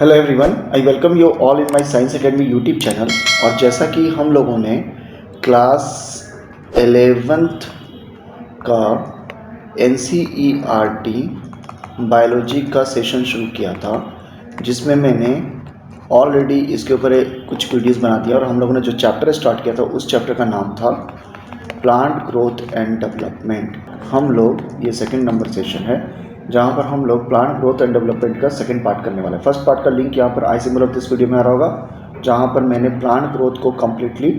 Hello everyone, I welcome you all in my science academy YouTube channel. और जैसा कि हम लोगों ने क्लास 11th का NCERT बायोलॉजी का सेशन शुरू किया था, जिसमें मैंने ऑलरेडी इसके ऊपर कुछ वीडियोस बना दिया। और हम लोगों ने जो चैप्टर स्टार्ट किया था उस चैप्टर का नाम था प्लांट ग्रोथ एंड डेवलपमेंट। हम लोग ये सेकंड नंबर सेशन है जहाँ पर हम लोग प्लांट ग्रोथ एंड डेवलपमेंट का सेकंड पार्ट करने वाले हैं। फर्स्ट पार्ट का लिंक यहाँ पर आई सिंबल ऑफ दिस वीडियो में आ रहा होगा, जहाँ पर मैंने प्लांट ग्रोथ को कम्प्लीटली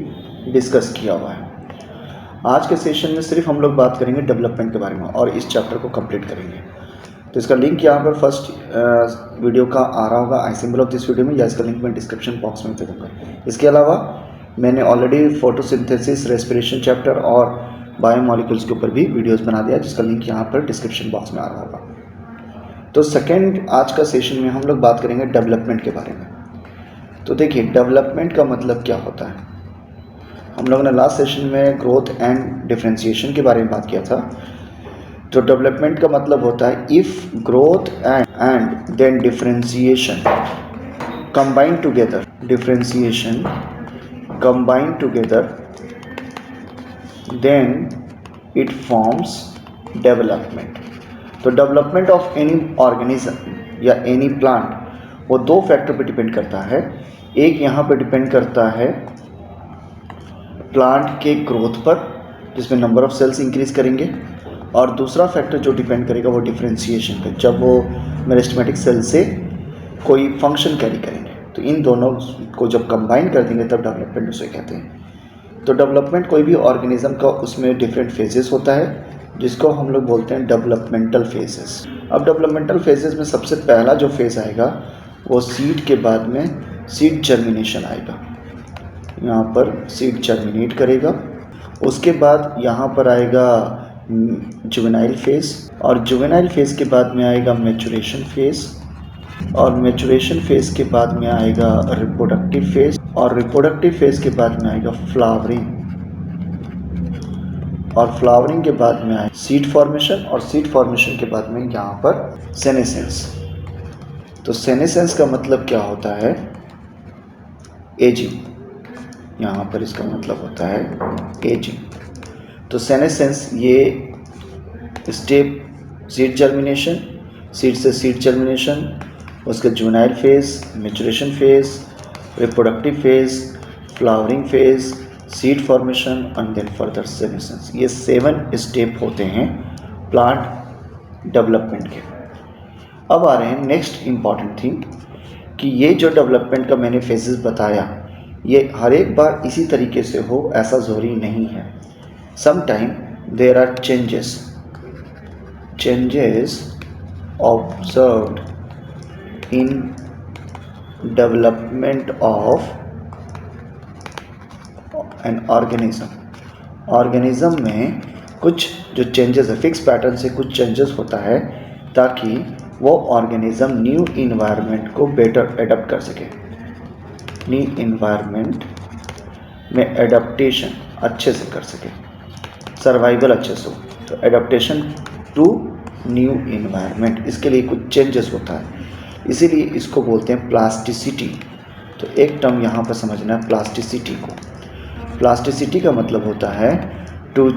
डिस्कस किया हुआ है। आज के सेशन में सिर्फ हम लोग बात करेंगे डेवलपमेंट के बारे में और इस चैप्टर को कंप्लीट करेंगे। तो इसका लिंक यहाँ पर फर्स्ट वीडियो का आ रहा होगा आई सिंबल ऑफ दिस वीडियो में, या इसका लिंक मैं डिस्क्रिप्शन बॉक्स में दे दूँगा। इसके अलावा मैंने ऑलरेडी फोटोसिंथेसिस, रेस्पिरेशन चैप्टर और बायोमॉलिक्यूल्स के ऊपर भी वीडियोस बना दिया, जिसका लिंक यहाँ पर डिस्क्रिप्शन बॉक्स में आ रहा होगा। तो सेकेंड आज का सेशन में हम लोग बात करेंगे डेवलपमेंट के बारे में। तो देखिए, डेवलपमेंट का मतलब क्या होता है। हम लोगों ने लास्ट सेशन में ग्रोथ एंड डिफरेंशिएशन के बारे में बात किया था। तो डेवलपमेंट का मतलब होता है if growth and then differentiation combine together, differentiation combine together, then it forms development. तो डेवलपमेंट ऑफ एनी ऑर्गेनिज्म या एनी प्लांट वो दो फैक्टर पे डिपेंड करता है। एक यहाँ पे डिपेंड करता है प्लांट के ग्रोथ पर, जिसमें नंबर ऑफ सेल्स इंक्रीज करेंगे, और दूसरा फैक्टर जो डिपेंड करेगा वो डिफरेंशिएशन पे, जब वो मेरिस्टेमेटिक सेल से कोई फंक्शन कैरी करेंगे। तो इन दोनों को जब कंबाइन कर देंगे तब डेवलपमेंट उसे कहते हैं। तो डेवलपमेंट कोई भी ऑर्गेनिज्म का उसमें डिफरेंट फेजेस होता है, जिसको हम लोग बोलते हैं डेवलपमेंटल फेजेस। अब डेवलपमेंटल फेजेस में सबसे पहला जो फेज़ आएगा वो सीड के बाद में सीड जर्मिनेशन आएगा। यहाँ पर सीड जर्मिनेट करेगा। उसके बाद यहाँ पर आएगा जुवेनाइल फेज़, और जुवेनाइल फेज़ के बाद में आएगा मैचुरेशन फेज़, और मैचुरेशन फेज़ के बाद में आएगा रिप्रोडक्टिव फेज़, और रिप्रोडक्टिव फेज़ के बाद में आएगा फ्लावरिंग, और फ्लावरिंग के बाद में आए सीड फॉर्मेशन, और सीड फॉर्मेशन के बाद में यहाँ पर सेनेसेंस। तो सेनेसेंस का मतलब क्या होता है? एजिंग। यहाँ पर इसका मतलब होता है एजिंग। तो सेनेसेंस ये स्टेप, सीड जर्मिनेशन, सीड से सीड जर्मिनेशन, उसके juvenile phase, maturation phase, reproductive phase, flowering phase, seed formation and then further senescence. ये 7 स्टेप होते हैं प्लांट डेवलपमेंट के। अब आ रहे हैं नेक्स्ट इम्पॉर्टेंट थिंग कि ये जो डेवलपमेंट का मैंने फेजेस बताया, ये हर एक बार इसी तरीके से हो ऐसा ज़रूरी नहीं है। Sometime there are changes observed in development of an organism में कुछ जो चेंजेस है, फिक्स पैटर्न से कुछ चेंजेस होता है ताकि वो ऑर्गेनिज्म न्यू इन्वायरमेंट को बेटर एडप्ट कर सके। न्यू इन्वायरमेंट में एडप्टेशन अच्छे से कर सके, सर्वाइवल अच्छे से हो। तो एडप्टेशन टू न्यू इन्वायरमेंट, इसके लिए कुछ चेंजेस होता है, इसीलिए इसको बोलते हैं प्लास्टिसिटी। तो एक टर्म यहाँ पर समझना है प्लास्टिसिटी को। प्लास्टिसिटी का मतलब होता है to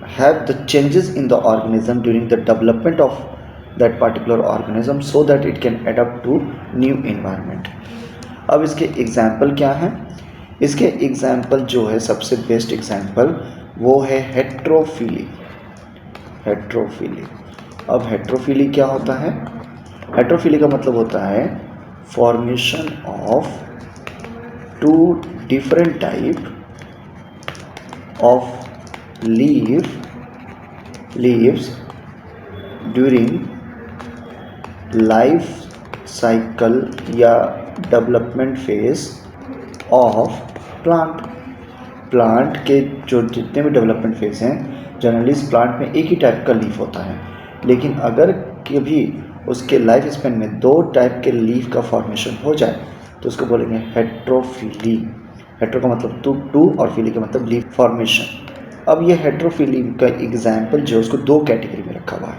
have the changes in the organism during the development of that particular organism so that it can adapt to new environment. अब इसके एग्जाम्पल क्या हैं? इसके एग्जाम्पल जो है, सबसे बेस्ट एग्जाम्पल वो है हेट्रोफिली। हेट्रोफिली। अब हेट्रोफिली क्या होता है? हेट्रोफिली का मतलब होता है formation of 2 different type of leaves during life cycle या डेवलपमेंट फेज ऑफ प्लांट के जो जितने भी डेवलपमेंट फेज हैं, जनरली इस प्लांट में एक ही टाइप का लीफ होता है, लेकिन अगर कभी उसके लाइफ स्पेन में 2 टाइप के लीफ का फॉर्मेशन हो जाए तो उसको बोलेंगे हेट्रोफिली। हेट्रो का मतलब 2 और फिली का मतलब लीफ फॉर्मेशन। अब ये हेट्रोफिली का एग्जाम्पल जो उसको 2 कैटेगरी में रखा हुआ है।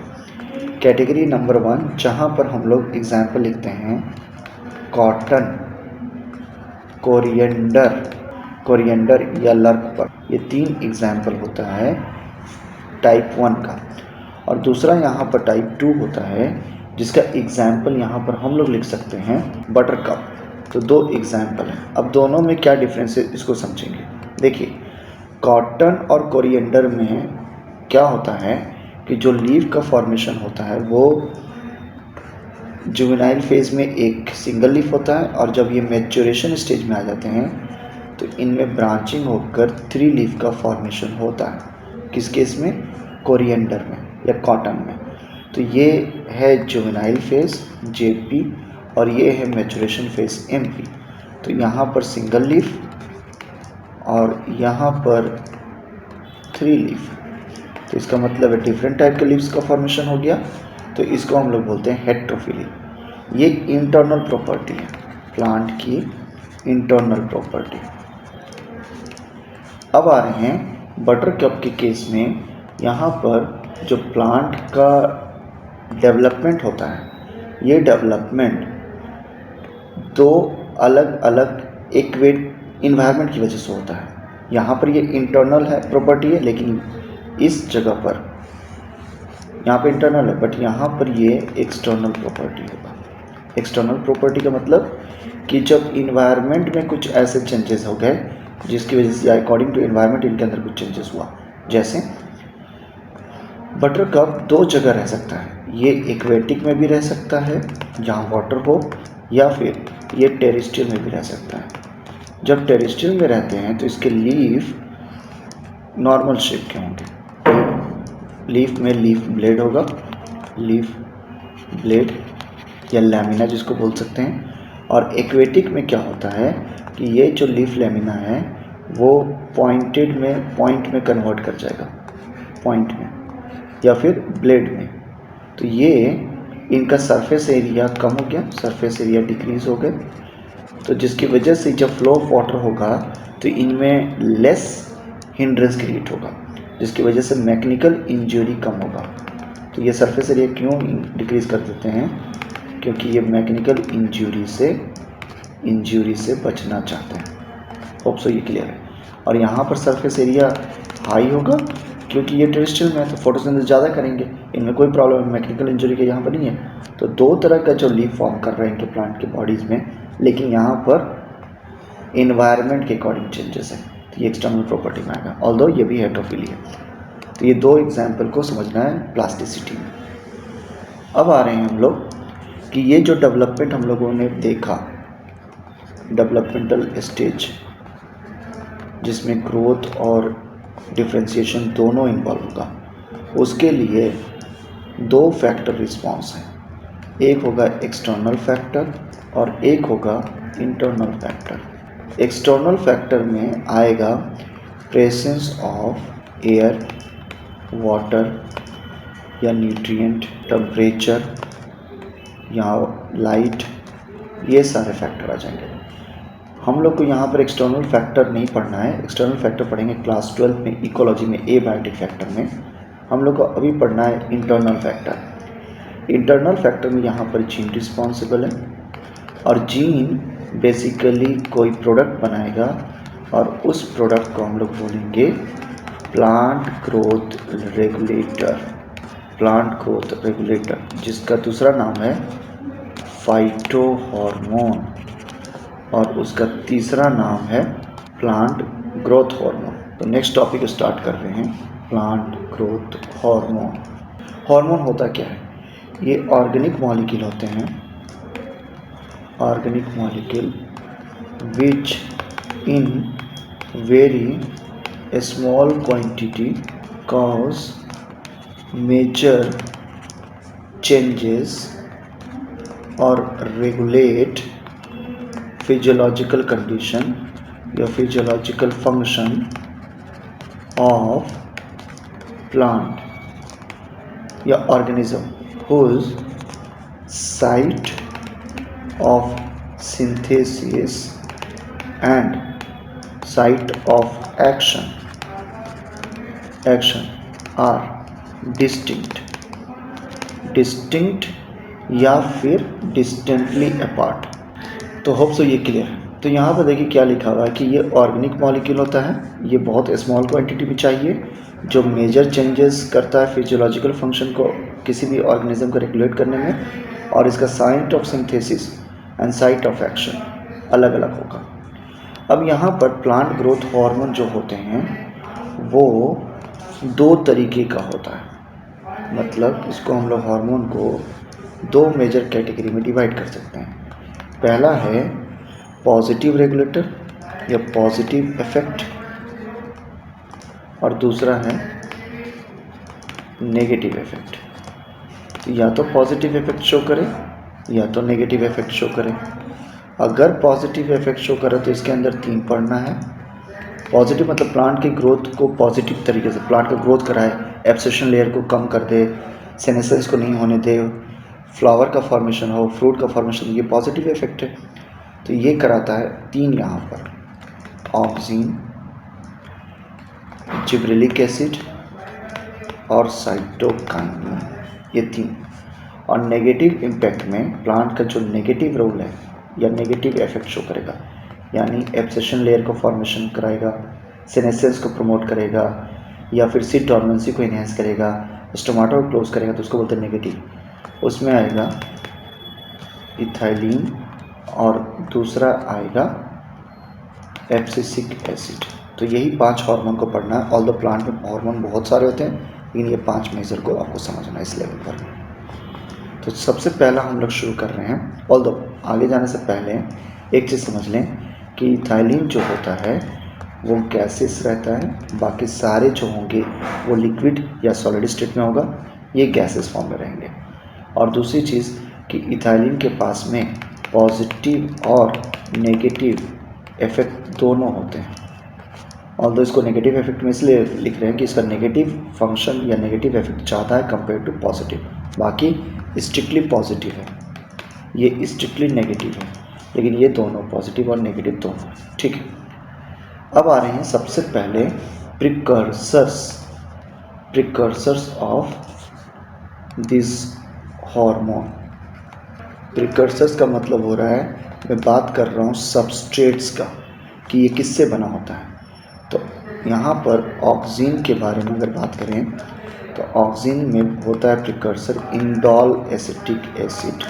कैटेगरी नंबर 1, जहाँ पर हम लोग एग्जाम्पल लिखते हैं कॉटन, कोरिएंडर या लर्क, ये 3 एग्जाम्पल होता है टाइप 1 का। और दूसरा यहाँ पर टाइप 2 होता है जिसका एग्जाम्पल यहाँ पर हम लोग लिख सकते हैं बटरकप। तो 2 एग्जाम्पल हैं। अब दोनों में क्या डिफरेंस है इसको समझेंगे। देखिए, कॉटन और कोरिएंडर में क्या होता है कि जो लीफ का फॉर्मेशन होता है वो जुवेनाइल फेज में एक सिंगल लीफ होता है, और जब ये मैच्योरेशन स्टेज में आ जाते हैं तो इनमें ब्रांचिंग होकर 3 लीफ का फॉर्मेशन होता है। किस केस में? कोरिएंडर में या कॉटन में। तो ये है जुवेनाइल फेज JP और ये है मैच्योरेशन फेज MP। तो यहाँ पर सिंगल लीफ और यहाँ पर 3 लीफ, तो इसका मतलब है डिफरेंट टाइप के लीव्स का फॉर्मेशन हो गया। तो इसको हम लोग बोलते हैं हेटेरोफिली। ये इंटरनल प्रॉपर्टी है, प्लांट की इंटरनल प्रॉपर्टी। अब आ रहे हैं बटरकप के केस में। यहाँ पर जो प्लांट का डेवलपमेंट होता है, ये डेवलपमेंट 2 अलग अलग इक्वेट इन्वायरमेंट की वजह से होता है। यहाँ पर ये इंटरनल है प्रॉपर्टी है, लेकिन इस जगह पर यहाँ पे इंटरनल है, बट यहाँ पर ये एक्सटर्नल प्रॉपर्टी होगा। एक्सटर्नल प्रॉपर्टी का मतलब कि जब इन्वायरमेंट में कुछ ऐसे चेंजेस हो गए जिसकी वजह से अकॉर्डिंग टू इन्वायरमेंट इनके अंदर कुछ चेंजेस हुआ। जैसे बटरकप 2 जगह रह सकता है। ये एक्वेटिक में भी रह सकता है जहाँ वाटर हो, या फिर ये टेरेस्ट्रियल में भी रह सकता है। जब टेरेस्ट्रियल में रहते हैं तो इसके लीफ नॉर्मल शेप के होंगे। लीफ में लीफ ब्लेड होगा, लीफ ब्लेड या लैमिना जिसको बोल सकते हैं। और एक्वेटिक में क्या होता है कि ये जो लीफ लैमिना है वो पॉइंट में कन्वर्ट कर जाएगा, पॉइंट में या फिर ब्लेड में। तो ये इनका सरफेस एरिया कम हो गया, सरफेस एरिया डिक्रीज हो गए, तो जिसकी वजह से जब फ्लो ऑफ वाटर होगा तो इनमें लेस हिंड्रेंस क्रिएट होगा, जिसकी वजह से मैकेनिकल इंजरी कम होगा। तो ये सरफेस एरिया क्यों डिक्रीज़ कर देते हैं? क्योंकि ये मैकेनिकल इंजरी से बचना चाहते हैं। होप सो ये क्लियर है। और यहाँ पर सरफेस एरिया हाई होगा क्योंकि ये टेरेस्ट्रियल में है, तो फोटोसिंथेसिस ज़्यादा करेंगे, इनमें कोई प्रॉब्लम मैकेनिकल इंजरी के यहाँ पर नहीं है। तो 2 तरह का जो लीफ फॉर्म कर रहे हैं इनके प्लांट के बॉडीज़ में, लेकिन यहाँ पर इन्वायरमेंट के अकॉर्डिंग चेंजेस है। तो ये एक्सटर्नल प्रॉपर्टी में आएगा, ऑल्दो ये भी हेटेरोफिली है। तो ये 2 एग्जाम्पल को समझना है प्लास्टिसिटी में। अब आ रहे हैं हम लोग कि ये जो डेवलपमेंट हम लोगों ने देखा, डेवलपमेंटल स्टेज जिसमें ग्रोथ और डिफ्रेंशिएशन दोनों इन्वॉल्व होगा, उसके लिए 2 फैक्टर रिस्पॉन्स हैं। एक होगा एक्सटर्नल फैक्टर और एक होगा इंटरनल फैक्टर। एक्सटर्नल फैक्टर में आएगा प्रेजेंस ऑफ एयर, वाटर या न्यूट्रिएंट, टेम्परेचर या लाइट, ये सारे फैक्टर आ जाएंगे। हम लोग को यहाँ पर एक्सटर्नल फैक्टर नहीं पढ़ना है, एक्सटर्नल फैक्टर पढ़ेंगे क्लास 12 में इकोलॉजी में एबायोटिक फैक्टर में। हम लोग को अभी पढ़ना है इंटरनल फैक्टर। इंटरनल फैक्टर में यहाँ पर जीन रिस्पॉन्सिबल है, और जीन बेसिकली कोई प्रोडक्ट बनाएगा और उस प्रोडक्ट को हम लोग बोलेंगे plant growth regulator. Plant growth regulator जिसका दूसरा नाम है फाइटोहॉर्मोन और उसका तीसरा नाम है प्लांट ग्रोथ हार्मोन। तो नेक्स्ट टॉपिक स्टार्ट कर रहे हैं, प्लांट ग्रोथ हार्मोन। हार्मोन होता क्या है? ये ऑर्गेनिक मॉलिक्यूल होते हैं, organic molecule which in very small quantity cause major changes और रेगुलेट फिजियोलॉजिकल कंडीशन या फिजियोलॉजिकल फंक्शन ऑफ प्लांट या organism whose site of synthesis and site of action are distinct या फिर distantly apart। तो hope so ये clear है। तो यहाँ पर देखिए क्या लिखा हुआ है कि ये ऑर्गेनिक मॉलिक्यूल होता है, ये बहुत स्मॉल क्वांटिटी में चाहिए, जो मेजर चेंजेस करता है फिजियोलॉजिकल फंक्शन को किसी भी ऑर्गेनिज्म को रेगुलेट करने में, और इसका site of synthesis and site of action अलग अलग होगा। अब यहाँ पर प्लांट ग्रोथ हार्मोन जो होते हैं वो 2 तरीके का होता है, मतलब इसको हम लोग हार्मोन को 2 मेजर कैटेगरी में डिवाइड कर सकते हैं। पहला है पॉजिटिव रेगुलेटर या पॉजिटिव इफेक्ट, और दूसरा है नेगेटिव इफेक्ट। तो या तो पॉजिटिव इफेक्ट शो करे या तो नेगेटिव इफेक्ट शो करे। अगर पॉजिटिव इफेक्ट शो करे तो इसके अंदर 3 पढ़ना है। पॉजिटिव मतलब प्लांट की ग्रोथ को पॉजिटिव तरीके से, प्लांट का ग्रोथ कराए, एब्सेशन लेयर को कम कर दे, सेनेसेंस को नहीं होने दे, फ्लावर का फॉर्मेशन हो, फ्रूट का फॉर्मेशन, ये पॉजिटिव इफेक्ट है। तो ये कराता है 3 यहाँ पर, ऑक्सीन, जिब्रेलिक एसिड और साइटोकाइनिन, ये 3। और नेगेटिव इम्पैक्ट में प्लांट का जो नेगेटिव रोल है या नेगेटिव इफेक्ट शो करेगा, यानी एब्सेशन लेयर को फॉर्मेशन कराएगा, सेनेसेंस को प्रमोट करेगा, या फिर सीड डॉर्मेंसी को इन्हेंस करेगा, स्टोमाटा को क्लोज करेगा, तो उसको बोलते हैं नेगेटिव। उसमें आएगा इथाइलिन और दूसरा आएगा एब्सिसिक एसिड। तो यही 5 हार्मोन को पढ़ना है। ऑल द प्लांट में हार्मोन बहुत सारे होते हैं, लेकिन ये 5 मेजर को आपको समझना है इस लेवल पर। तो सबसे पहला हम लोग शुरू कर रहे हैं। ऑल द आगे जाने से पहले एक चीज़ समझ लें कि इथाइलिन जो होता है वो गैसेस रहता है, बाकी सारे जो होंगे वो लिक्विड या सॉलिड स्टेट में होगा, ये गैसेस फॉर्म में रहेंगे। और दूसरी चीज़ कि इथाइलिन के पास में पॉजिटिव और नेगेटिव इफेक्ट दोनों होते हैं। ऑल्दो इसको नेगेटिव इफेक्ट में इसलिए लिख रहे हैं कि इसका नेगेटिव फंक्शन या नेगेटिव इफेक्ट ज़्यादा है कंपेयर टू पॉजिटिव। बाकी स्ट्रिक्टली पॉजिटिव है, ये स्ट्रिक्टली नेगेटिव है, लेकिन ये दोनों पॉजिटिव और नेगेटिव दोनों, ठीक है। अब आ रहे हैं सबसे पहले precursors of this hormone. Precursors का मतलब हो रहा है, मैं बात कर रहा हूँ सबस्ट्रेट्स का, कि ये किससे बना होता है। तो यहाँ पर ऑक्सीन के बारे में अगर बात करें तो ऑक्सीन में होता है प्रिकर्सर इंडोल एसिटिक एसिड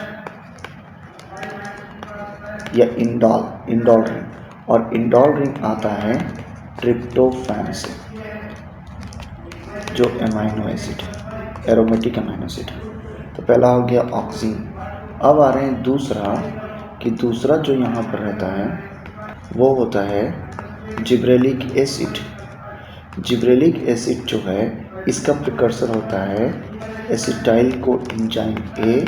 या इंडोल रिंग, और इंडोल रिंग आता है ट्रिप्टोफैन से, जो एमाइनो एसिड है, एरोमेटिक एमाइनो एसिड है। तो पहला हो गया ऑक्सीन। अब आ रहे हैं दूसरा, कि दूसरा जो यहाँ पर रहता है वो होता है जिब्रेलिक एसिड। जिब्रेलिक एसिड जो है इसका प्रिकर्सर होता है एसिटाइल को एंजाइम ए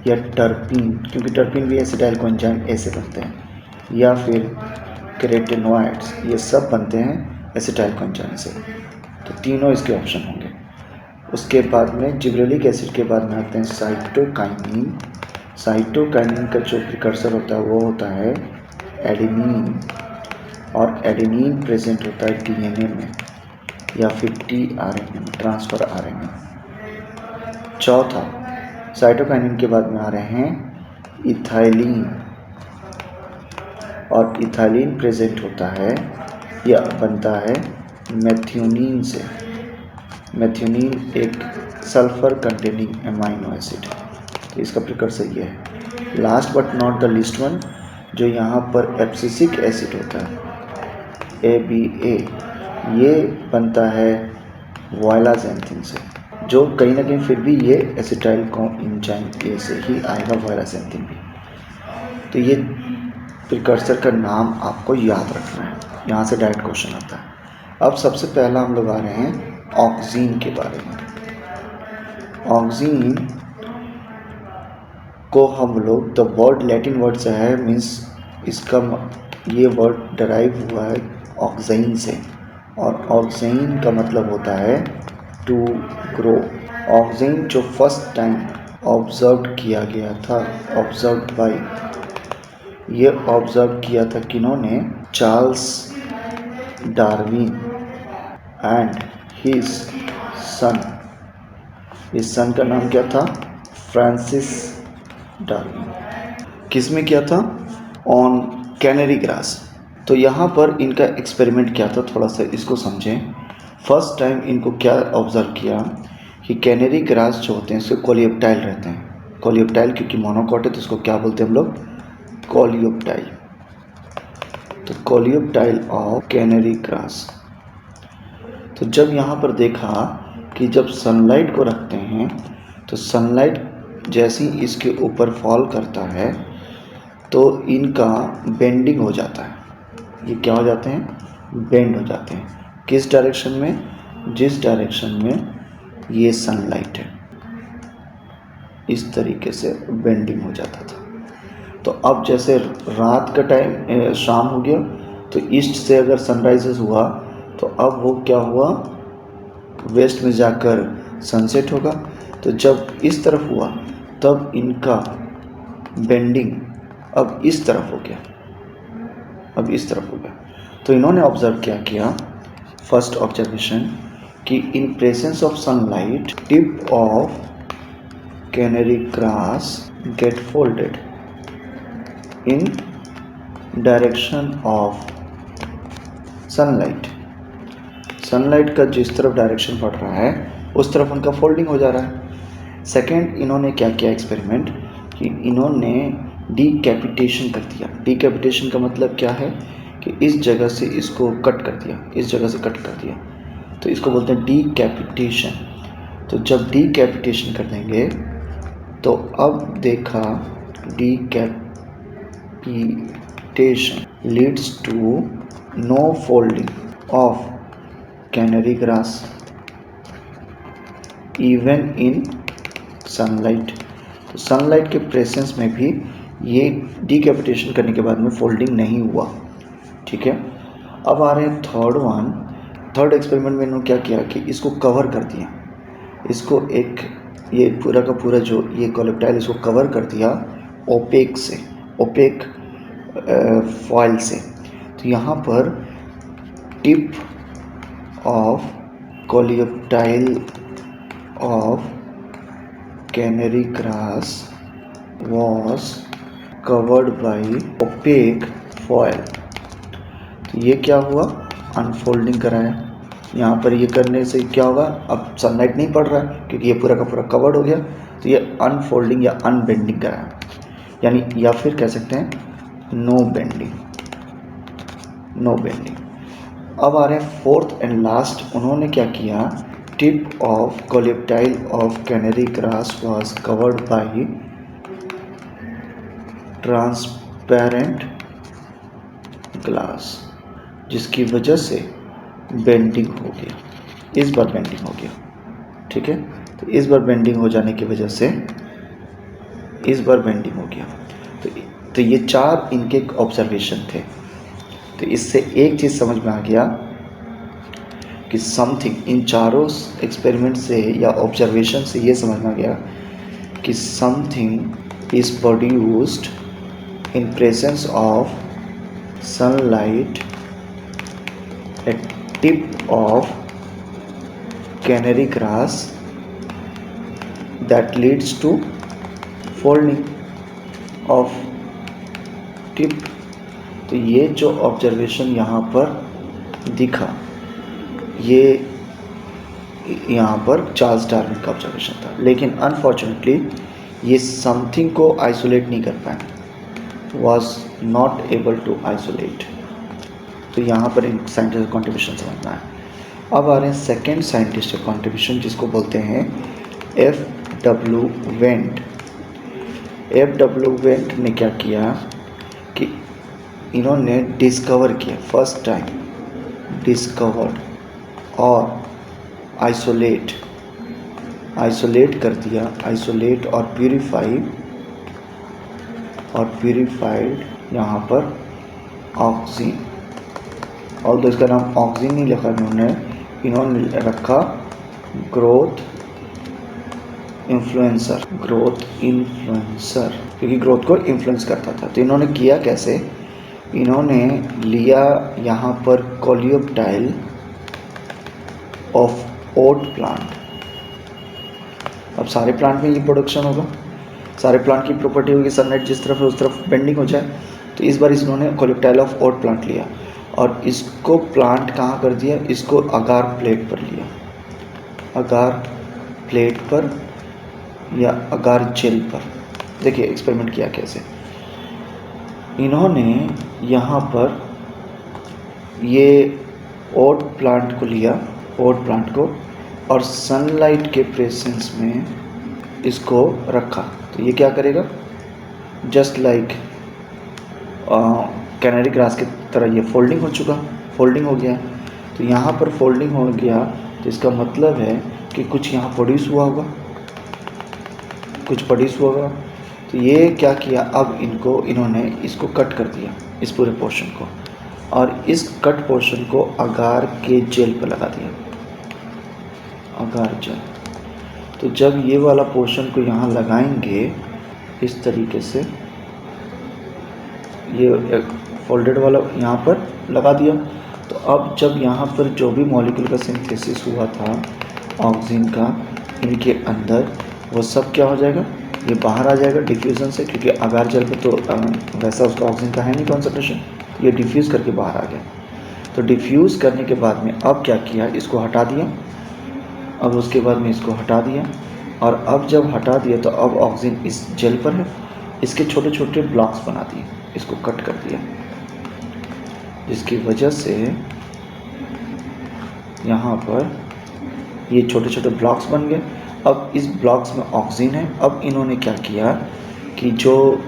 या टर्पीन, क्योंकि टर्पीन भी एसिटाइल को एंजाइम ए से बनते हैं, या फिर कैरोटेनॉइड्स, ये सब बनते हैं एसिटाइल को एंजाइम से। तो तीनों इसके ऑप्शन होंगे। उसके बाद में जिब्रेलिक एसिड के बाद में आते हैं साइटोकाइनिन। साइटोकाइनिन का जो प्रिकर्सर होता है वो होता है एडेनिन, और एडेनिन प्रेजेंट होता है डीएनए में या फिर टीआरएनए में, ट्रांसफर आरएनए। चौथा, साइटोकाइनिन के बाद में आ रहे हैं इथाइलिन, और इथाइलिन प्रेजेंट होता है या बनता है मेथियोनिन से। मेथियोनिन एक सल्फर कंटेनिंग एमाइनो एसिड है, तो इसका प्रिकर्सर ये है। Last but not the least one, जो यहाँ पर एब्सिसिक एसिड होता है ABA, ये बनता है वायलाजेंथिन से, जो कहीं ना कहीं फिर भी ये एसिटाइल को एंजाइम ए से ही आएगा, वायलाजेंथिन भी। तो ये प्रिकर्सर का नाम आपको याद रखना है, यहाँ से डायरेक्ट क्वेश्चन आता है। अब सबसे पहला हम लोग आ रहे हैं ऑक्सीन के बारे में। ऑक्सीन को हम लोग, द वर्ड लैटिन वर्ड से है, मीन्स इसका ये वर्ड डराइव हुआ है ऑक्साइन से, और ऑक्साइन का मतलब होता है टू ग्रो। ऑक्साइन जो फर्स्ट टाइम ऑब्जर्व किया गया था, ऑब्जर्व बाय, ये ऑब्जर्व किया था किन्होंने, Charles Darwin and his son. इस सन का नाम क्या था, फ्रांसिस डार्विन। किस में किया था, ऑन कैनरी ग्रास। तो यहाँ पर इनका एक्सपेरिमेंट क्या था, थोड़ा सा इसको समझें। फर्स्ट टाइम इनको क्या ऑब्जर्व किया कि कैनरी ग्रास जो होते हैं इसके कोलियोप्टाइल रहते हैं। कोलियोप्टाइल क्योंकि मोनोकॉट है तो इसको क्या बोलते हैं हम लोग, कोलियोप्टाइल। तो कोलियोप्टाइल ऑफ कैनरी ग्रास। तो जब यहाँ पर देखा कि जब सनलाइट को रखते हैं तो सनलाइट जैसे ही इसके ऊपर फॉल करता है तो इनका बेंडिंग हो जाता है। ये क्या हो जाते हैं, बेंड हो जाते हैं। किस डायरेक्शन में, जिस डायरेक्शन में ये सनलाइट है, इस तरीके से बेंडिंग हो जाता था। तो अब जैसे रात का टाइम शाम हो गया तो ईस्ट से अगर सनराइजेस हुआ तो अब वो क्या हुआ, वेस्ट में जाकर सनसेट होगा। तो जब इस तरफ हुआ तब इनका बेंडिंग अब इस तरफ हो गया, अब इस तरफ हो गया। तो इन्होंने ऑब्जर्व क्या किया, फर्स्ट ऑब्जर्वेशन, कि in presence of sunlight tip of canary grass get folded in direction of sunlight. Sunlight का जिस तरफ डायरेक्शन पड़ रहा है उस तरफ उनका फोल्डिंग हो जा रहा है। सेकेंड, इन्होंने क्या किया एक्सपेरिमेंट कि इन्होंने डीकैपिटेशन कर दिया। डीकैपिटेशन का मतलब क्या है कि इस जगह से इसको कट कर दिया, इस जगह से कट कर दिया, तो इसको बोलते हैं डीकैपिटेशन। तो जब डीकैपिटेशन कर देंगे तो अब देखा decapitation leads to no folding of canary grass even in sunlight. तो सनलाइट के प्रेजेंस में भी ये डीकैपिटेशन करने के बाद में फोल्डिंग नहीं हुआ। ठीक है, अब आ रहे हैं थर्ड वन। थर्ड एक्सपेरिमेंट में इन्होंने क्या किया कि इसको कवर कर दिया, इसको एक ये पूरा का पूरा जो ये कोलियोप्टाइल इसको कवर कर दिया ओपेक से, ओपेक फॉइल से। तो यहाँ पर tip of coleoptile of canary grass was covered by opaque foil। तो ये क्या हुआ, अनफोल्डिंग कराया। यहाँ पर ये करने से क्या होगा, अब सनलाइट नहीं पड़ रहा है क्योंकि ये पूरा का पूरा कवर्ड हो गया, तो ये अनफोल्डिंग या अनबेंडिंग कराया, यानी या फिर कह सकते हैं नो बेंडिंग, नो बेंडिंग। अब आ रहे हैं फोर्थ एंड लास्ट। उन्होंने क्या किया, tip of coleoptile of canary grass was covered by transparent glass, जिसकी वजह से बेंडिंग हो गया, इस बार बेंडिंग हो गया। ठीक है, तो इस बार बेंडिंग हो जाने की वजह से इस बार बेंडिंग हो गया। तो ये चार इनके ऑब्जर्वेशन थे। तो इससे एक चीज़ समझ में आ गया कि समथिंग, इन चारों एक्सपेरिमेंट से या ऑब्जर्वेशन से ये समझ में आ गया कि something is produced in presence of sunlight at tip of canary grass that leads to folding of tip। तो ये जो ऑब्जर्वेशन यहाँ पर दिखा, ये यहाँ पर चार्ल्स डार्विन का ऑब्जर्वेशन था, लेकिन अनफॉर्चुनेटली ये समथिंग को आइसोलेट नहीं कर पाए, was not able to isolate। तो यहाँ पर इन साइंटिस्ट का कॉन्ट्रीब्यूशन समझना है। अब आ रहे हैं सेकेंड साइंटिस्ट का कॉन्ट्रीब्यूशन, जिसको बोलते हैं F.W. वेंट। F.W. वेंट ने क्या किया कि इन्होंने डिस्कवर किया, फर्स्ट टाइम डिस्कवर्ड और आइसोलेट कर दिया, आइसोलेट और प्यूरिफाइड यहाँ पर ऑक्सीजन, और तो इसका नाम ऑक्सीजन नहीं लिखा इन्होंने रखा ग्रोथ इन्फ्लुएंसर, क्योंकि ग्रोथ को इन्फ्लुएंस करता था। तो इन्होंने किया कैसे, इन्होंने लिया यहाँ पर कोलियोप्टाइल ऑफ ओट प्लांट। अब सारे प्लांट में ये प्रोडक्शन होगा, सारे प्लांट की प्रॉपर्टी होगी सनलाइट जिस तरफ है उस तरफ बेंडिंग हो जाए। तो इस बार इन्होंने कोलेप्टाइल ऑफ ओट प्लांट लिया और इसको प्लांट कहाँ कर दिया, इसको अगार प्लेट पर लिया, अगार प्लेट पर या अगार जेल पर। देखिए एक्सपेरिमेंट किया कैसे। इन्होंने यहाँ पर ये ओट प्लांट को लिया, ओट प्लांट को, और सनलाइट के प्रेजेंस में इसको रखा। तो ये क्या करेगा, जस्ट लाइक कैनरी ग्रास की तरह ये फोल्डिंग हो चुका, फोल्डिंग हो गया। तो यहाँ पर फोल्डिंग हो गया तो इसका मतलब है कि कुछ यहाँ प्रोड्यूस हुआ होगा, कुछ प्रोड्यूस हुआ होगा। तो ये क्या किया, अब इन्होंने इसको कट कर दिया, इस पूरे पोर्शन को, और इस कट पोर्शन को अगार के जेल पर लगा दिया, अगार जेल। तो जब ये वाला पोर्शन को यहाँ लगाएंगे इस तरीके से, ये एक फोल्डेड वाला यहाँ पर लगा दिया, तो अब जब यहाँ पर जो भी मॉलिक्यूल का सिंथेसिस हुआ था ऑक्सीजन का इनके अंदर, वो सब क्या हो जाएगा, ये बाहर आ जाएगा डिफ्यूज़न से, क्योंकि अगार जेल पे तो वैसा उसका ऑक्सीजन का है नहीं कॉन्सेंट्रेशन, ये डिफ्यूज़ करके बाहर आ गया। तो डिफ्यूज़ करने के बाद में अब क्या किया, इसको हटा दिया, अब उसके बाद में इसको हटा दिया, और अब जब हटा दिया तो अब ऑक्सीजन इस जेल पर है, इसके छोटे छोटे ब्लॉक्स बना दिए, इसको कट कर दिया, जिसकी वजह से यहाँ पर ये छोटे छोटे ब्लॉक्स बन गए। अब इस ब्लॉक्स में ऑक्सीजन है। अब इन्होंने क्या किया कि जो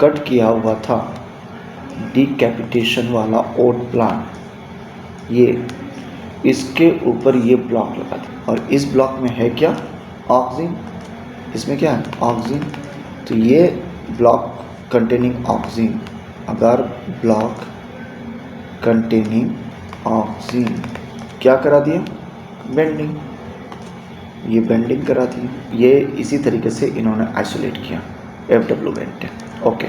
कट किया हुआ था डीकैपिटेशन वाला ओट प्लांट, ये इसके ऊपर ये ब्लॉक लगा दिया, और इस ब्लॉक में है क्या, ऑक्सीजन। इसमें क्या है, ऑक्सीजन। तो ये ब्लॉक कंटेनिंग ऑक्सीजन, अगर ब्लॉक कंटेनिंग ऑक्सीजन क्या करा दिया, बेंडिंग, ये बेंडिंग करा दी। ये इसी तरीके से इन्होंने आइसोलेट किया, FW बेंट। ओके,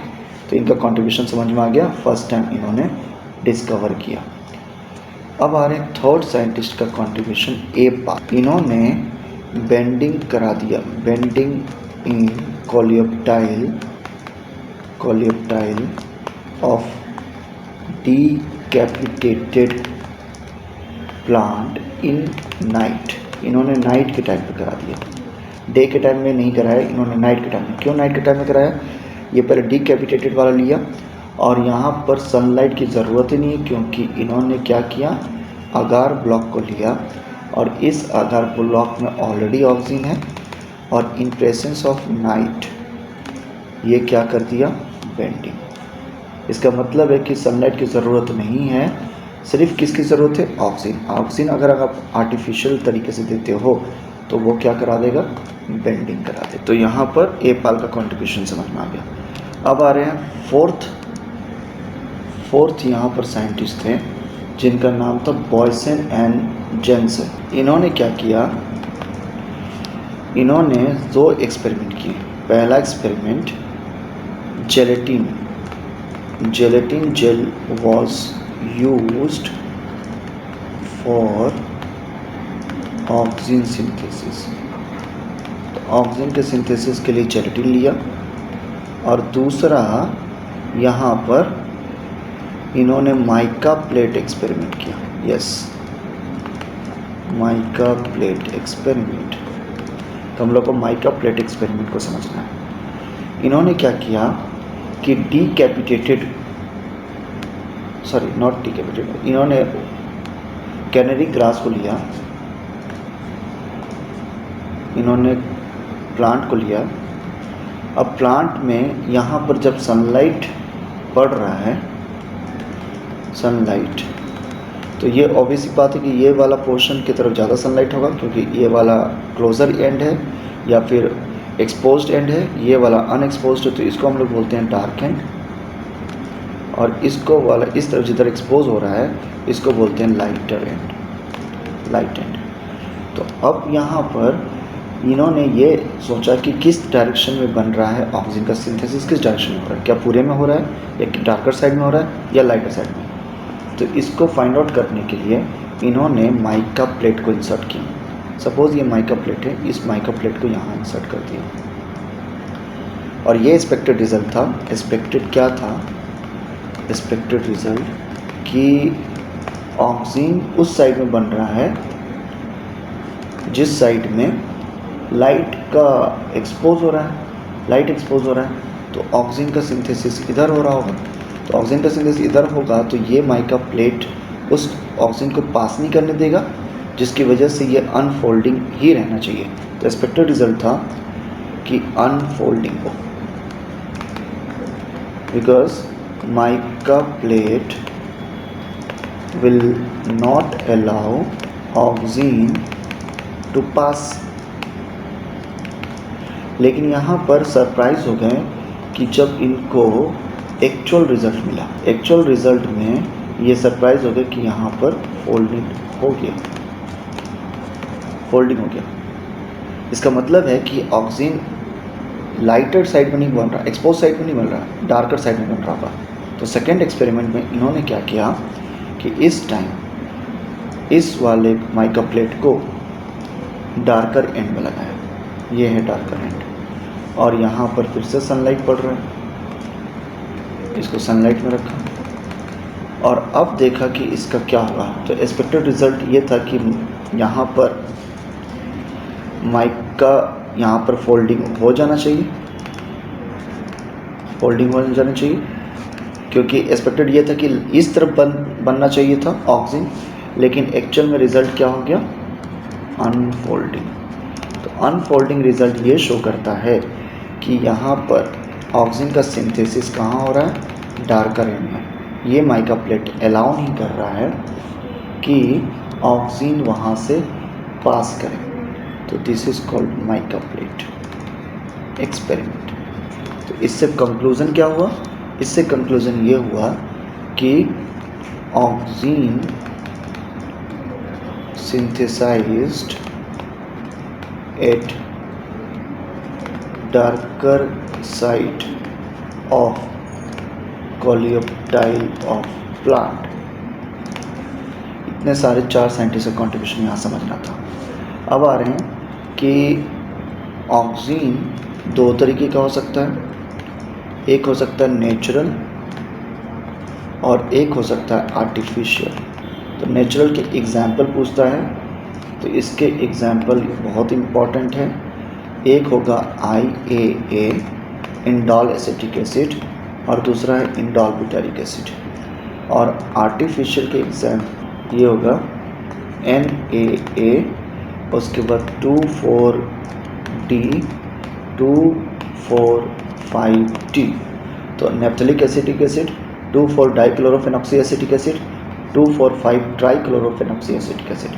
तो इनका कंट्रीब्यूशन समझ में आ गया, फर्स्ट टाइम इन्होंने डिस्कवर किया। अब आ रहे हैं थर्ड साइंटिस्ट का कंट्रीब्यूशन, ए पाल। इन्होंने बेंडिंग करा दिया, bending in coleoptile of decapitated plant in night. इन्होंने नाइट के टाइम पे करा दिया, डे के टाइम में नहीं कराया, इन्होंने नाइट के टाइम में। क्यों नाइट के टाइम में कराया, ये पहले डीकैपिटेटेड वाला लिया, और यहाँ पर सनलाइट की ज़रूरत ही नहीं है, क्योंकि इन्होंने क्या किया, अगार ब्लॉक को लिया, और इस अगार ब्लॉक में ऑलरेडी ऑक्सीजन है, और इन प्रेजेंस ऑफ नाइट ये क्या कर दिया, बेंडिंग। इसका मतलब है कि सनलाइट की ज़रूरत नहीं है, सिर्फ किसकी ज़रूरत है, ऑक्सीजन। ऑक्सीजन अगर आप आर्टिफिशियल तरीके से देते हो तो वो क्या करा देगा, बेंडिंग करा दे। तो यहाँ पर ए पाल का कंट्रीब्यूशन समझ में आ गया। अब आ रहे हैं फोर्थ यहाँ पर साइंटिस्ट थे जिनका नाम था बॉयसन एंड जेन्सेन। इन्होंने क्या किया, इन्होंने 2 एक्सपेरिमेंट किए। पहला experiment, gelatin gel was used for oxygen synthesis. तो ऑक्सीजन के सिंथेसिस के लिए जेलेटिन लिया, और दूसरा यहाँ पर इन्होंने माइका प्लेट एक्सपेरिमेंट किया। Yes, mica plate experiment. तो हम लोग को माइका प्लेट एक्सपेरिमेंट को समझना है। इन्होंने क्या किया कि इन्होंने कैनरी ग्रास को लिया, इन्होंने प्लांट को लिया। अब प्लांट में यहाँ पर जब सनलाइट पड़ रहा है, सनलाइट, तो ये ऑब्वियसली बात है कि ये वाला पोर्शन की तरफ ज़्यादा सनलाइट होगा, क्योंकि ये वाला क्लोजर एंड है या फिर एक्सपोज्ड एंड है, ये वाला अनएक्सपोज्ड है, तो इसको हम लोग बोलते हैं डार्क एंड, और इसको वाला इस तरफ जिधर एक्सपोज हो रहा है इसको बोलते हैं लाइटर एंड, लाइट एंड। तो अब यहाँ पर इन्होंने ये सोचा कि किस डायरेक्शन में बन रहा है ऑक्सीजन का सिंथेसिस, किस डायरेक्शन में हो रहा है, क्या पूरे में हो रहा है या डार्कर साइड में हो रहा है या लाइटर साइड में। तो इसको फाइंड आउट करने के लिए इन्होंने माइका प्लेट को इंसर्ट किया। सपोज़ ये माइका प्लेट है, इस माइका प्लेट को यहाँ इंसर्ट कर दिया, और ये एक्सपेक्टेड रिजल्ट था। एक्सपेक्टेड क्या था एक्सपेक्टेड रिजल्ट कि ऑक्सीजन उस साइड में बन रहा है जिस साइड में लाइट का एक्सपोज हो रहा है, लाइट एक्सपोज हो रहा है, तो ऑक्सीजन का सिंथेसिस इधर हो रहा होगा। तो ऑक्सीजन का सिंथेसिस इधर होगा तो ये माइका प्लेट उस ऑक्सीजन को पास नहीं करने देगा, जिसकी वजह से ये अनफोल्डिंग ही रहना चाहिए। तो एक्सपेक्टेड रिजल्ट था कि अनफोल्डिंग हो, because mica plate will not allow oxygen to pass. लेकिन यहाँ पर सरप्राइज हो गए कि जब इनको एक्चुअल रिजल्ट मिला, एक्चुअल रिजल्ट में ये सरप्राइज हो गए कि यहाँ पर फोल्डिंग हो गया, फोल्डिंग हो गया। इसका मतलब है कि ऑक्सीजन लाइटर साइड में नहीं बन रहा, एक्सपोज साइड में नहीं बन रहा, डार्कर साइड में बन रहा था। तो सेकेंड एक्सपेरिमेंट में इन्होंने क्या किया कि इस टाइम इस वाले माइका प्लेट को डार्कर एंड में लगाया, ये है डार्कर एंड, और यहाँ पर फिर से सनलाइट पड़ रहा है, इसको सनलाइट में रखा और अब देखा कि इसका क्या हुआ। तो एक्सपेक्टेड रिजल्ट ये था कि यहाँ पर माइका यहाँ पर फोल्डिंग हो जाना चाहिए, फोल्डिंग हो जाना चाहिए, क्योंकि एक्सपेक्टेड ये था कि इस तरफ बनना चाहिए था ऑक्सीजन, लेकिन एक्चुअल में रिजल्ट क्या हो गया, अनफोल्डिंग। तो अनफोल्डिंग रिजल्ट ये शो करता है कि यहाँ पर ऑक्सीजन का सिंथेसिस कहाँ हो रहा है, डार्कर एंड में। ये माइका प्लेट अलाउ नहीं कर रहा है कि ऑक्सीजन वहाँ से पास करे। तो this is called mica plate experiment. तो इससे कंक्लूजन क्या हुआ, इससे कंक्लूजन ये हुआ कि oxygen synthesized at darker side of coleoptile of plant. इतने सारे 4 साइंटिस्ट का कॉन्ट्रीब्यूशन यहाँ समझना था। अब आ रहे हैं कि ऑक्सीजन 2 तरीके का हो सकता है, एक हो सकता है नेचुरल और एक हो सकता है आर्टिफिशियल। तो नेचुरल के एग्जाम्पल पूछता है, तो इसके एग्जाम्पल बहुत इम्पॉर्टेंट है। एक होगा IAA इंडोल एसिटिक एसिड और दूसरा है इंडोल ब्यूटारिक एसिड। और आर्टिफिशियल के एग्जाम ये होगा NaA, उसके बाद 2,4-D 2,4,5-T। तो naphthalic acetic acid, two four dichlorophenoxy acetic acid, two four five trichlorophenoxy acetic acid.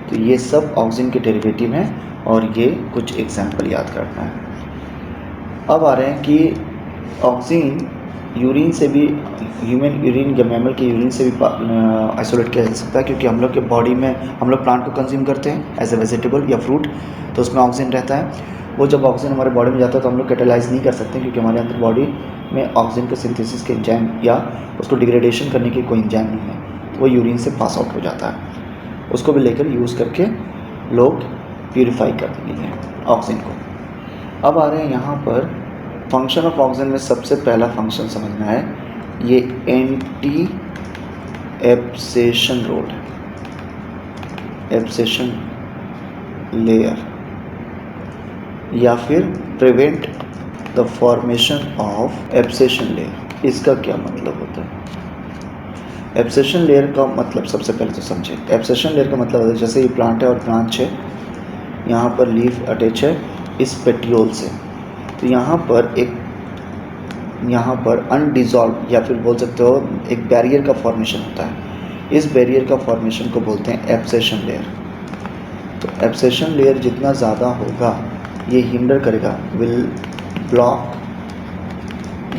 तो ये सब ऑक्सीजन के डेरिवेटिव हैं और ये कुछ एग्जाम्पल याद करना है। अब आ रहे हैं कि ऑक्सीजन यूरिन से भी, ह्यूमन यूरिन या मैमल के यूरिन से भी आइसोलेट किया जा सकता है, क्योंकि हम लोग के बॉडी में हम लोग प्लांट को कंज्यूम करते हैं एज ए वेजिटेबल या फ्रूट, तो उसमें ऑक्सीजन रहता है। वो जब ऑक्सीजन हमारे बॉडी में जाता है तो हम लोग कैटेलाइज नहीं कर सकते, क्योंकि हमारे अंदर बॉडी में ऑक्सीजन के सिंथेसिस के एंजाइम या उसको डिग्रेडेशन करने की कोई एंजाइम नहीं है, तो वो यूरिन से पास आउट हो जाता है। उसको भी लेकर यूज़ करके लोग प्यूरिफाई कर देंगे ऑक्सीजन को। अब आ रहे हैं यहाँ पर फंक्शन ऑफ ऑक्सीजन में सबसे पहला फंक्शन समझना है, ये एंटी एब्सेशन रोल है, एब्सेशन लेयर, या फिर prevent the formation of abscission layer. इसका क्या मतलब होता है? एब्सेशन लेयर का मतलब सबसे पहले तो समझे। एब्सेशन लेयर का मतलब होता है, जैसे ये प्लांट है और ब्रांच है, यहाँ पर लीफ अटैच है इस पेटियोल से, तो यहाँ पर अनडिजॉल्व या फिर बोल सकते हो एक बैरियर का फॉर्मेशन होता है। इस बैरियर का फॉर्मेशन को बोलते हैं एब्सेशन लेयर। तो एब्सेशन लेयर जितना ज़्यादा होगा ये हिंडर करेगा, will block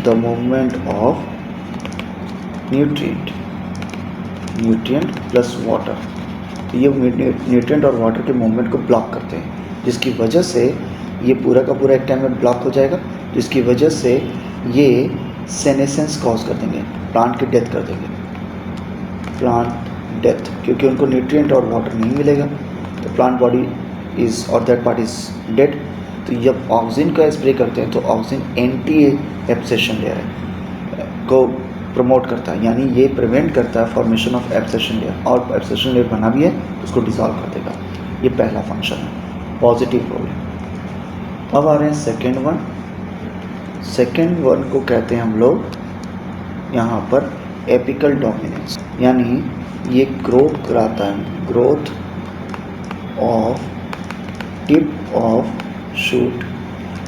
the movement of nutrient plus water. तो ये न्यूट्रिएंट और वाटर के मूवमेंट को ब्लॉक करते हैं, जिसकी वजह से ये पूरा का पूरा एक टाइम में ब्लॉक हो जाएगा, जिसकी वजह से ये सेनेसेंस कॉज कर देंगे, प्लांट की डेथ कर देंगे, प्लांट डेथ, क्योंकि उनको न्यूट्रिएंट और वाटर नहीं मिलेगा, तो प्लांट बॉडी इज़ और दैट पार्ट इज़ डेड। तो जब ऑक्सीजन का स्प्रे करते हैं तो ऑक्सीजन एंटी एब्सेशन लेयर को प्रमोट करता है, यानी ये प्रिवेंट करता है फॉर्मेशन ऑफ एब्सेशन लेयर, और एब्सेशन लेयर बना भी है तो उसको डिसॉल्व कर देगा। ये पहला फंक्शन है, पॉजिटिव रोल। अब आ रहे हैं सेकेंड वन। सेकेंड वन को कहते हैं हम लोग यहाँ पर एपिकल डोमिनेंस, यानी ये ग्रोथ कराता है, growth of tip of shoot.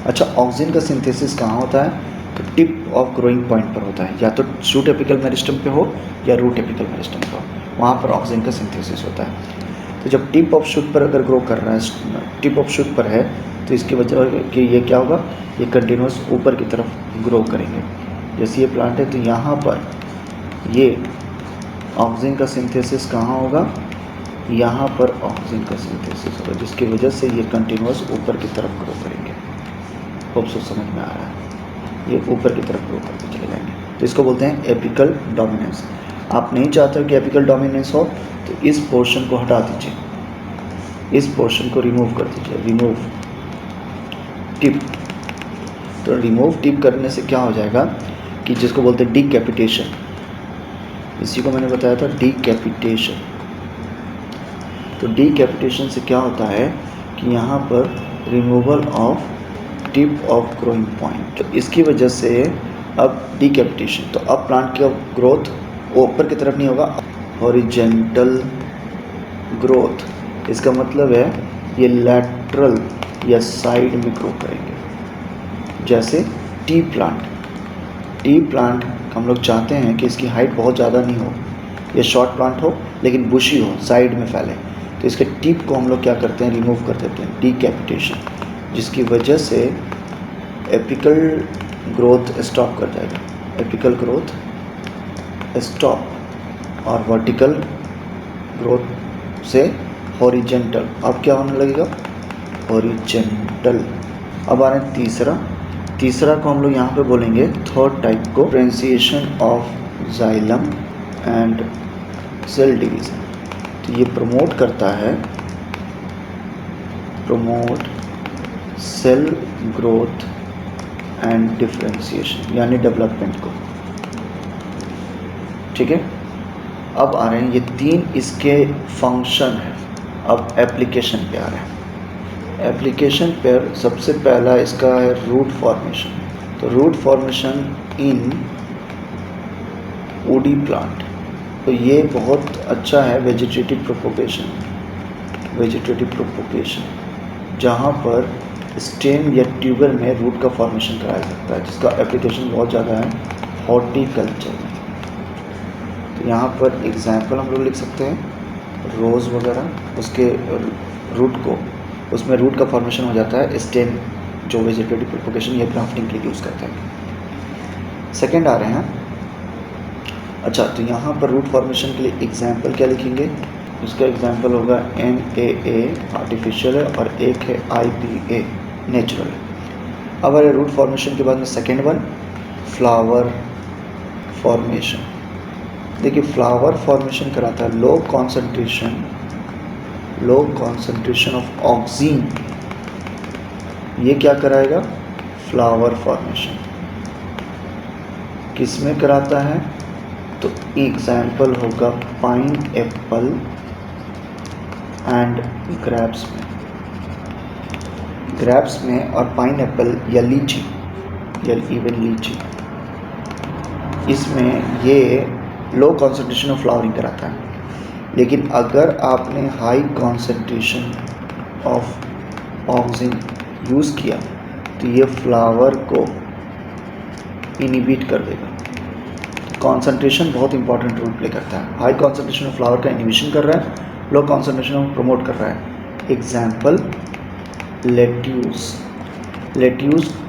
अच्छा, ऑक्सिन का सिंथेसिस कहाँ होता है? तो टिप ऑफ ग्रोइंग पॉइंट पर होता है, या तो शूट एपिकल मेरिस्टम पे हो या रूट एपिकल मेरिस्टम पे हो, वहाँ पर ऑक्सिन का सिंथेसिस होता है। तो जब टिप ऑफ शूट पर अगर ग्रो कर रहा है, टिप ऑफ शूट पर है, तो इसकी वजह कि ये क्या होगा, ये कंटिन्यूस ऊपर की तरफ ग्रो करेंगे। जैसे ये प्लांट है तो यहाँ पर ये ऑक्सिन का सिंथेसिस कहाँ होगा, यहाँ पर ऑक्सिन का सिंथेसिस होगा, जिसकी वजह से ये कंटिन्यूस ऊपर की तरफ ग्रो करेंगे। होप सो समझ में आ रहा है, ये ऊपर की तरफ ग्रो करते चले जाएंगे, तो इसको बोलते हैं एपिकल डोमिनेंस। आप नहीं चाहते हो कि एपिकल डोमिनेंस हो, तो इस पोर्शन को हटा दीजिए, इस पोर्शन को रिमूव कर दीजिए, रिमूव टिप। तो रिमूव टिप करने से क्या हो जाएगा कि जिसको बोलते हैं डीकैपिटेशन, इसी को मैंने बताया था डीकैपिटेशन। तो डीकैपिटेशन से क्या होता है कि यहाँ पर removal of tip of growing point, तो इसकी वजह से अब डीकैपिटेशन, तो अब प्लांट का ग्रोथ ऊपर की तरफ नहीं होगा, हॉरिजेंटल ग्रोथ। इसका मतलब है ये लैटरल या साइड में ग्रो करेंगे। जैसे टी प्लांट हम लोग चाहते हैं कि इसकी हाइट बहुत ज़्यादा नहीं हो, ये शॉर्ट प्लांट हो लेकिन बुशी हो, साइड में फैले, तो इसके टिप को हम लोग क्या करते हैं, रिमूव कर देते हैं, डीकैपिटेशन, जिसकी वजह से एपिकल ग्रोथ स्टॉप कर जाएगा, एपिकल ग्रोथ स्टॉप, और वर्टिकल ग्रोथ से हॉरिजेंटल, अब क्या होने लगेगा, हॉरिजेंटल। अब आ रहे हैं तीसरा को हम लोग यहाँ पे बोलेंगे थर्ड टाइप को, differentiation of xylem and cell division. तो ये प्रमोट करता है, promote cell growth and differentiation, यानी डेवलपमेंट को। ठीक है, अब आ रहे हैं ये तीन इसके फंक्शन है। अब एप्लीकेशन पे आ रहे हैं। एप्लीकेशन पर सबसे पहला इसका है रूट फॉर्मेशन। तो root formation in woody plant, तो ये बहुत अच्छा है वेजिटेटिव प्रोपोगेशन, जहाँ पर स्टेम या ट्यूबर में रूट का फॉर्मेशन कराया जाता है, जिसका एप्लीकेशन बहुत ज़्यादा है हॉर्टिकल्चर में। तो यहाँ पर एग्जाम्पल हम लोग लिख सकते हैं, रोज़ वगैरह, उसके रूट को, उसमें रूट का फॉर्मेशन हो जाता है स्टेम, जो वेजिटेटिव प्रोपोगेशन या ग्राफ्टिंग के लिए यूज़ करते हैं। सेकेंड आ रहे हैं, अच्छा, तो यहाँ पर रूट फॉर्मेशन के लिए एग्जाम्पल क्या लिखेंगे, उसका एग्जाम्पल होगा NaA आर्टिफिशियल है, और एक है IPA नेचुरल है। अब अरे रूट फॉर्मेशन के बाद में सेकेंड वन फ्लावर फॉर्मेशन। देखिए, फ्लावर फॉर्मेशन कराता है लो कॉन्सेंट्रेशन ऑफ ऑक्सीन। ये क्या कराएगा, फ्लावर फॉर्मेशन किस में कराता है, तो एग्जाम्पल होगा पाइन एप्पल एंड ग्रेप्स में और पाइन एप्पल या लीची या इवन लीची, इसमें ये लो कॉन्सेंट्रेशन ऑफ फ्लावरिंग कराता है। लेकिन अगर आपने high concentration of oxygen use किया तो ये फ्लावर को इनिबिट कर देगा। कॉन्सेंट्रेशन बहुत इंपॉर्टेंट रोल प्ले करता है। हाई कॉन्सेंट्रेशन ऑफ फ्लावर का इनिबिशन कर रहा है, लो कॉन्सेंट्रेशन ऑफ प्रमोट कर रहा है। एग्जाम्पल लेट्यूस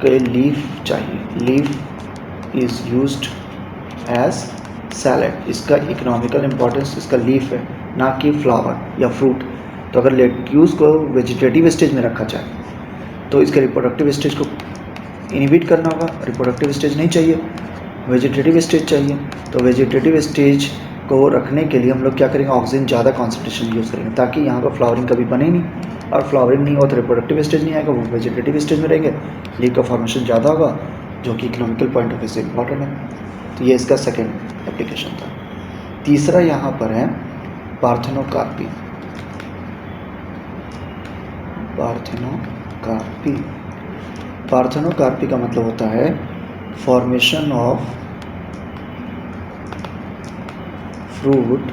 के लीफ चाहिए, leaf is used as salad. इसका इकोनॉमिकल इम्पोर्टेंस इसका लीफ है, ना कि फ्लावर या फ्रूट। तो अगर लेट्यूस को वेजिटेटिव स्टेज में रखा जाए तो इसके रिप्रोडक्टिव स्टेज को इनिबिट करना होगा। रिप्रोडक्टिव स्टेज नहीं चाहिए, वेजिटेटिव स्टेज चाहिए। तो वेजिटेटिव स्टेज को रखने के लिए हम लोग क्या करेंगे, ऑक्सीजन ज़्यादा कॉन्सेंट्रेशन यूज़ करेंगे, ताकि यहाँ पर फ्लावरिंग कभी बने नहीं, और फ्लावरिंग नहीं हो तो रिप्रोडक्टिव स्टेज नहीं आएगा, वो वेजिटेटिव स्टेज में रहेंगे, लीफ का फॉर्मेशन ज़्यादा होगा, जो कि इकोनॉमिकल पॉइंट ऑफ व्यू से इम्पॉर्टेंट है। तो ये इसका सेकेंड एप्लीकेशन था। तीसरा यहाँ पर है पार्थेनोकार्पी। पार्थेनोकार्पी का मतलब होता है formation of fruit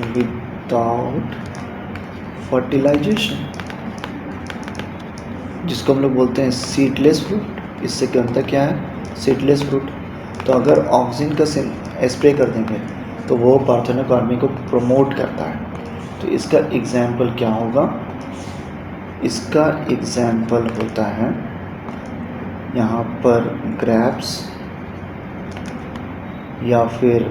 without fertilization, जिसको हम लोग बोलते हैं सीडलेस फ्रूट। इससे क्या होता है, क्या है, सीडलेस फ्रूट। तो अगर ऑक्सीजन का स्प्रे कर देंगे तो वो पार्थेनोकार्पी को प्रमोट करता है। तो इसका एग्जाम्पल क्या होगा, इसका एग्जाम्पल होता है यहाँ पर ग्रेप्स या फिर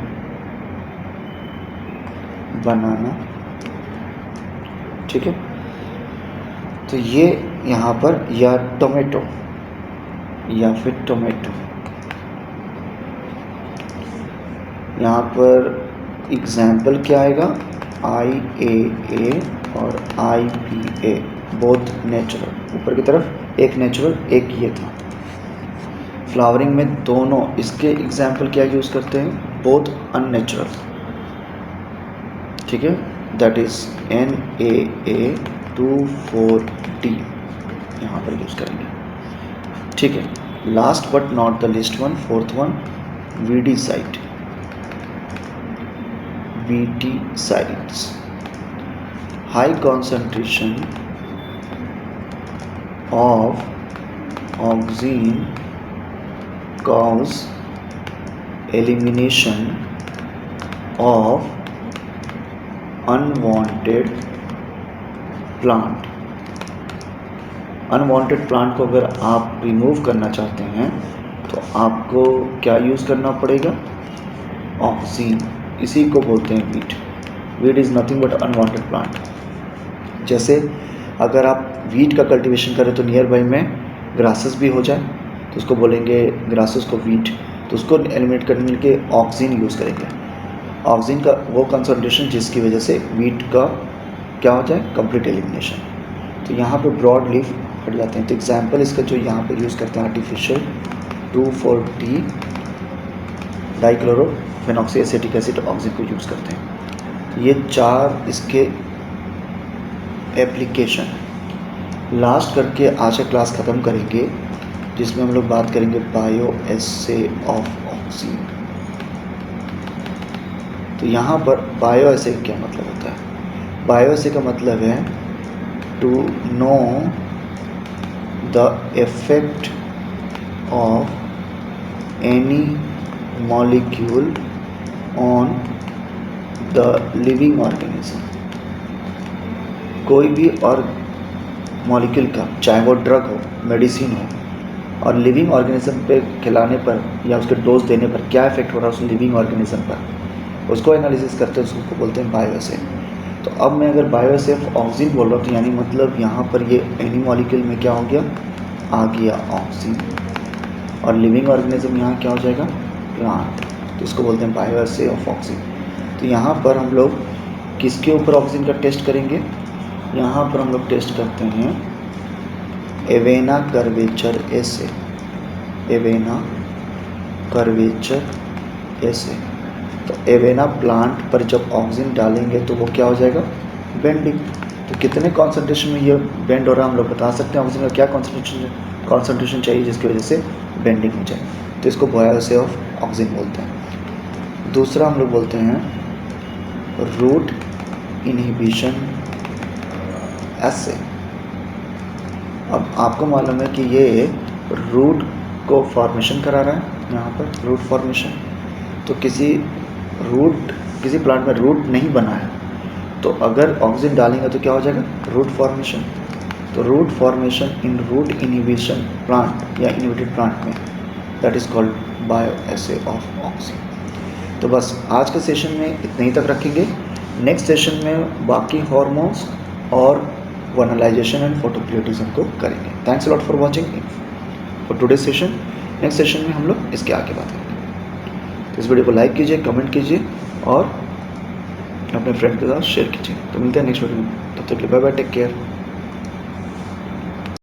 बनाना, ठीक है। तो ये यहाँ पर या टोमेटो या फिर टोमेटो, यहाँ पर एग्जाम्पल क्या आएगा, IAA और IPA, बोथ नेचुरल। ऊपर की तरफ एक नेचुरल एक ये था। फ्लावरिंग में दोनों इसके एग्जाम्पल क्या यूज़ करते हैं, बोथ अननेचुरल, ठीक है, दैट इज NAA24D यहाँ पर यूज़ करेंगे, ठीक है। Last but not the list one, fourth one, weedicide. Weedicides, high concentration of oxygen cause elimination of unwanted plant। Unwanted plant को अगर आप रिमूव करना चाहते हैं तो आपको क्या यूज़ करना पड़ेगा, ऑक्सीजन। इसी को बोलते हैं wheat. Wheat is nothing but unwanted plant. जैसे अगर आप वीट का कल्टीवेशन करें तो नियर बाई में ग्रासेस भी हो जाए तो उसको बोलेंगे ग्रासेस को वीट। तो उसको एलिमिनेट करने के लिए ऑक्सीजन यूज़ करेंगे। ऑक्सीजन का वो कंसंट्रेशन जिसकी वजह से वीट का क्या हो जाए, कंप्लीट एलिमिनेशन। तो यहाँ पे ब्रॉड लीफ हट जाते हैं। तो एग्जाम्पल इसका जो यहाँ पे यूज़ करते हैं artificial 2,4-D dichlorophenoxy acetic acid oxygen को यूज़ करते हैं। तो ये चार इसके एप्लीकेशन। लास्ट करके आज का क्लास ख़त्म करेंगे जिसमें हम लोग बात करेंगे बायो एसे ऑफ ऑक्सीजन। तो यहाँ पर बायो एसे क्या मतलब होता है, बायो एसे का मतलब है to know the effect of any molecule on the living organism. कोई भी और मॉलिक्यूल का, चाहे वो ड्रग हो, मेडिसिन हो, और लिविंग ऑर्गेनिज्म पे खिलाने पर या उसके डोज देने पर क्या इफेक्ट हो रहा है उस लिविंग ऑर्गेनिज्म पर, उसको एनालिसिस करते हैं, उसको बोलते हैं बायोएसे। तो अब मैं अगर बायोएसे ऑफ ऑक्सीजन बोल रहा हूँ तो यानी मतलब यहाँ पर ये एनी मॉलिक्यूल में क्या हो गया, आ गया ऑक्सीजन, और लिविंग ऑर्गेनिज्म यहाँ क्या हो जाएगा, प्लांट। तो इसको बोलते हैं बायोएसे ऑफ ऑक्सीजन। तो यहाँ पर हम लोग किसके ऊपर ऑक्सीजन का टेस्ट करेंगे, यहाँ पर हम लोग टेस्ट करते हैं एवेना कर्वेचर एसे। एवेना कर्वेचर एसे। तो एवेना प्लांट पर जब ऑक्सीजन डालेंगे तो वो क्या हो जाएगा, बेंडिंग। तो कितने कॉन्सेंट्रेशन में ये बेंड हो रहा है हम लोग बता सकते हैं। ऑक्सीजन का क्या कॉन्सेंट्रेशन चाहिए जिसकी वजह से बेंडिंग हो जाए, तो इसको बायोएसे ऑफ ऑक्सीजन बोलते हैं। दूसरा हम लोग बोलते हैं रूट इनहिबिशन एसे। अब आपको मालूम है कि ये रूट को फॉर्मेशन करा रहा है, यहाँ पर रूट फॉर्मेशन। तो किसी प्लांट में रूट नहीं बना है तो अगर ऑक्सीजन डालेंगे तो क्या हो जाएगा, रूट फॉर्मेशन। तो root formation in root inhibition plant या इनहिबिटेड प्लांट में, that is called bioassay of oxygen. तो बस आज के सेशन में इतने ही तक रखेंगे। नेक्स्ट सेशन में बाकी हार्मोन्स और वनलाइजेशन एंड फोटोप्लियोटिज्म को करेंगे। Thanks a lot for watching for today session. Next session में हम लोग इसके आगे बात करेंगे। तो इस वीडियो को लाइक कीजिए, कमेंट कीजिए और अपने फ्रेंड के साथ शेयर कीजिए। तो मिलते हैं नेक्स्ट वीडियो में, तब तक के लिए बाय बाय, टेक केयर।